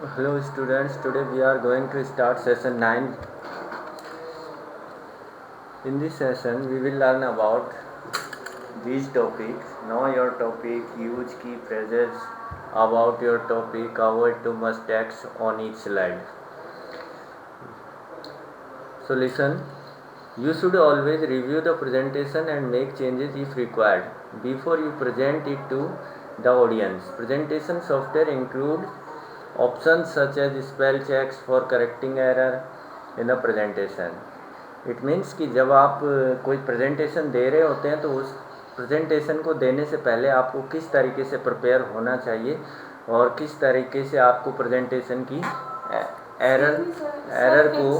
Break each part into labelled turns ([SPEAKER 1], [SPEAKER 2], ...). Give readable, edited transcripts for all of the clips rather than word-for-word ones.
[SPEAKER 1] Hello students, today we are going to start session 9. In this session we will learn about these topics. Know your topic, use key phrases about your topic, avoid too much text on each slide. So listen, you should always review the presentation and make changes if required before you present it to the audience. Presentation software include options such as spell checks for correcting error in the presentation. It means कि जब आप कोई presentation दे रहे होते हैं तो उस presentation को देने से पहले आपको किस तरीके से प्रिपेयर होना चाहिए और किस तरीके से आपको प्रेजेंटेशन की एरर को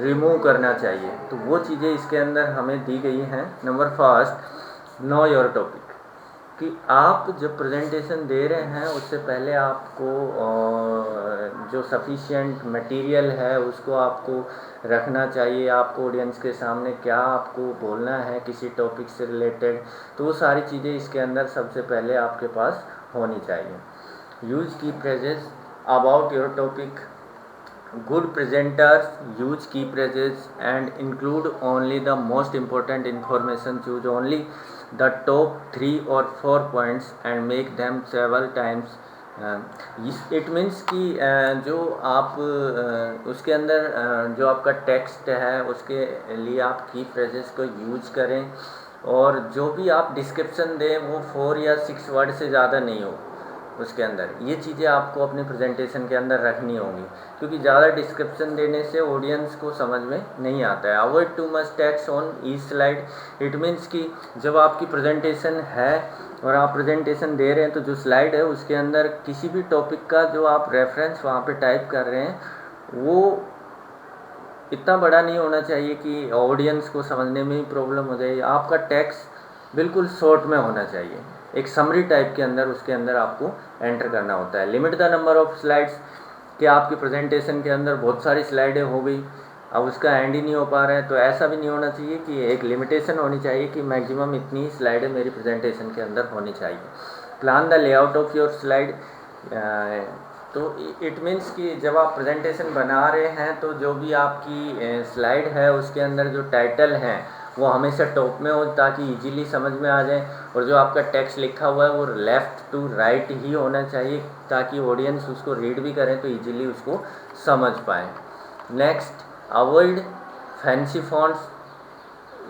[SPEAKER 1] रिमूव करना चाहिए। तो वो चीज़ें इसके अंदर हमें दी गई हैं। Number first, know your topic, कि आप जब प्रेजेंटेशन दे रहे हैं उससे पहले आपको जो सफिशिएंट मटेरियल है उसको आपको रखना चाहिए। आपको ऑडियंस के सामने क्या आपको बोलना है किसी टॉपिक से रिलेटेड, तो वो सारी चीज़ें इसके अंदर सबसे पहले आपके पास होनी चाहिए। यूज की phrases about your topic. Good presenters use key phrases and include only the most important information. Choose only the top 3 or 4 points and make them several times. It means कि जो आप उसके अंदर जो आपका टेक्स्ट है उसके लिए आप की फ्रेजेस को यूज करें और जो भी आप डिस्क्रिप्शन दें वो 4 या 6 वर्ड से ज़्यादा नहीं हो उसके अंदर। ये चीज़ें आपको अपनी प्रेजेंटेशन के अंदर रखनी होंगी क्योंकि ज़्यादा डिस्क्रिप्शन देने से ऑडियंस को समझ में नहीं आता है। Avoid too much text on each slide. It means कि जब आपकी प्रेजेंटेशन है और आप प्रेजेंटेशन दे रहे हैं तो जो स्लाइड है उसके अंदर किसी भी टॉपिक का जो आप रेफरेंस वहाँ पे टाइप कर रहे हैं वो इतना बड़ा नहीं होना चाहिए कि ऑडियंस को समझने में ही प्रॉब्लम हो जाए। आपका टेक्स्ट बिल्कुल शॉर्ट में होना चाहिए, एक समरी टाइप के अंदर उसके अंदर आपको एंटर करना होता है। Limit the number of slides, कि आपकी प्रेजेंटेशन के अंदर बहुत सारी स्लाइडें हो गई अब उसका एंड ही नहीं हो पा रहा है, तो ऐसा भी नहीं होना चाहिए कि एक लिमिटेशन होनी चाहिए कि मैक्सिमम इतनी स्लाइडें मेरी प्रेजेंटेशन के अंदर होनी चाहिए। Plan the layout of your slide. तो इट मीन्स कि जब आप प्रेजेंटेशन बना रहे हैं तो जो भी आपकी स्लाइड है उसके अंदर जो टाइटल हैं वो हमेशा टॉप में हो ताकि इजीली समझ में आ जाए और जो आपका टेक्स्ट लिखा हुआ है वो लेफ़्ट टू राइट ही होना चाहिए ताकि ऑडियंस उसको रीड भी करें तो इजीली उसको समझ पाए। Next, avoid fancy fonts.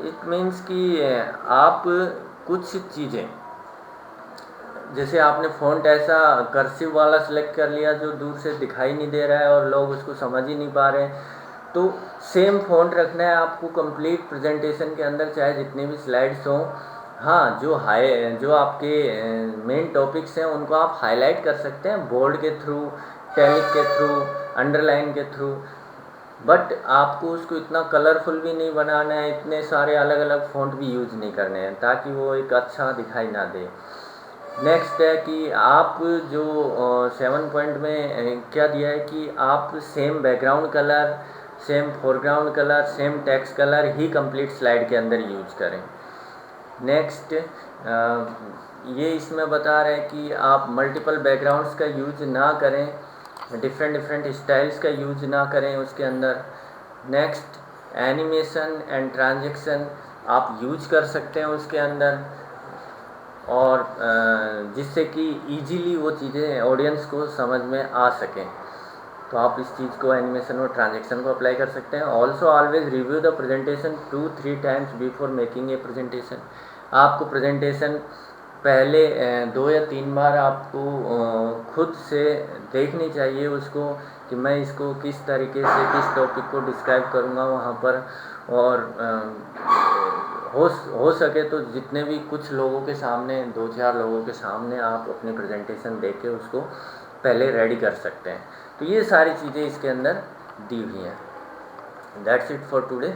[SPEAKER 1] It means कि आप कुछ चीज़ें जैसे आपने फ़ॉन्ट ऐसा कर्सिव वाला सेलेक्ट कर लिया जो दूर से दिखाई नहीं दे रहा है और लोग उसको समझ ही नहीं पा रहे हैं, तो सेम फ़ॉन्ट रखना है आपको कंप्लीट प्रेजेंटेशन के अंदर चाहे जितने भी स्लाइड्स हों। हाँ, जो आपके मेन टॉपिक्स हैं उनको आप हाईलाइट कर सकते हैं बोल्ड के थ्रू, टैलिक के थ्रू, अंडरलाइन के थ्रू, बट आपको उसको इतना कलरफुल भी नहीं बनाना है, इतने सारे अलग अलग फ़ॉन्ट भी यूज़ नहीं करने हैं ताकि वो एक अच्छा दिखाई ना दे। नेक्स्ट है कि आप जो 7 पॉइंट में क्या दिया है कि आप same background colour, same foreground colour, same text colour ही कंप्लीट स्लाइड के अंदर यूज करें। नेक्स्ट, ये इसमें बता रहे हैं कि आप मल्टीपल बैकग्राउंड्स का यूज ना करें, डिफरेंट स्टाइल्स का यूज ना करें उसके अंदर। नेक्स्ट, एनिमेशन एंड ट्रांजैक्शन आप यूज कर सकते हैं उसके अंदर और जिससे कि इजीली वो चीज़ें ऑडियंस को समझ में आ सकें, तो आप इस चीज़ को एनिमेशन और ट्रांजैक्शन को अप्लाई कर सकते हैं। Also always review the presentation 2-3 times before making a presentation. आपको प्रेजेंटेशन पहले 2 या 3 बार आपको खुद से देखनी चाहिए उसको कि मैं इसको किस तरीके से किस टॉपिक को डिस्क्राइब करूँगा वहाँ पर, और हो सके तो जितने भी कुछ लोगों के सामने 2-4 लोगों के सामने आप अपनी प्रेजेंटेशन दे के उसको पहले रेडी कर सकते हैं। तो ये सारी चीज़ें इसके अंदर दी हुई हैं। That's it for today.